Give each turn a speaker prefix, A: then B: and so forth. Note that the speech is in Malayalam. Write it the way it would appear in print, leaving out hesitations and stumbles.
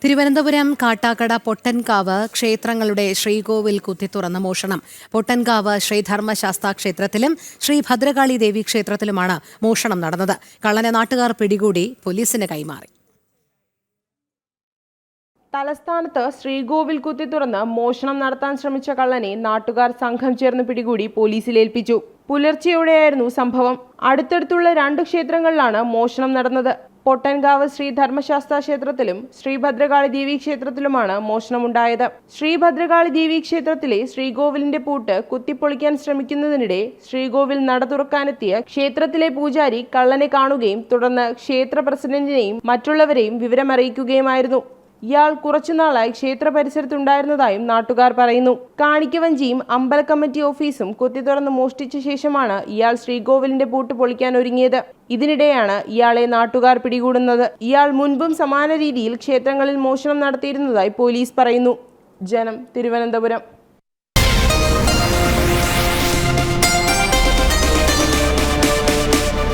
A: തിരുവനന്തപുരം കാട്ടാക്കട പൊട്ടൻകാവ് ക്ഷേത്രങ്ങളുടെ ശ്രീകോവിൽ കുത്തിത്തുറന്ന മോഷണം. പൊട്ടൻകാവ് ശ്രീധർമ്മശാസ്താ ക്ഷേത്രത്തിലും ശ്രീ ഭദ്രകാളി ദേവി ക്ഷേത്രത്തിലുമാണ് മോഷണം നടന്നത്. കള്ളനെ നാട്ടുകാർ പിടികൂടി പോലീസിന് കൈമാറി.
B: തലസ്ഥാനത്ത് ശ്രീകോവിൽ കുത്തിത്തുറന്ന് മോഷണം നടത്താൻ ശ്രമിച്ച കള്ളനെ നാട്ടുകാർ സംഘം ചേർന്ന് പിടികൂടി പോലീസിലേൽപ്പിച്ചു. പുലർച്ചെയോടെയായിരുന്നു സംഭവം. അടുത്തടുത്തുള്ള 2 ക്ഷേത്രങ്ങളിലാണ് മോഷണം നടന്നത്. പൊട്ടൻകാവ് ശ്രീ ധർമ്മശാസ്താ ക്ഷേത്രത്തിലും ശ്രീ ഭദ്രകാളി ദേവി ക്ഷേത്രത്തിലുമാണ് മോഷണമുണ്ടായത്. ശ്രീ ഭദ്രകാളി ദേവി ക്ഷേത്രത്തിലെ ശ്രീകോവിലിന്റെ പൂട്ട് കുത്തിപ്പൊളിക്കാൻ ശ്രമിക്കുന്നതിനിടെ ശ്രീകോവിൽ നട തുറക്കാനെത്തിയ ക്ഷേത്രത്തിലെ പൂജാരി കള്ളനെ കാണുകയും തുടർന്ന് ക്ഷേത്ര പ്രസിഡന്റിനെയും മറ്റുള്ളവരെയും വിവരമറിയിക്കുകയുമായിരുന്നു. ഇയാൾ കുറച്ചുനാളായി ക്ഷേത്ര പരിസരത്തുണ്ടായിരുന്നതായും നാട്ടുകാർ പറയുന്നു. കാണിക്കവഞ്ചിയും അമ്പല കമ്മിറ്റി ഓഫീസും കുത്തിത്തുറന്ന് മോഷ്ടിച്ച ശേഷമാണ് ഇയാൾ ശ്രീകോവിലിന്റെ പൂട്ട് പൊളിക്കാൻ ഒരുങ്ങിയത്. ഇതിനിടെയാണ് ഇയാളെ നാട്ടുകാർ പിടികൂടുന്നത്. ഇയാൾ മുൻപും സമാന രീതിയിൽ ക്ഷേത്രങ്ങളിൽ മോഷണം നടത്തിയിരുന്നതായി പോലീസ് പറയുന്നു. ജനം, തിരുവനന്തപുരം.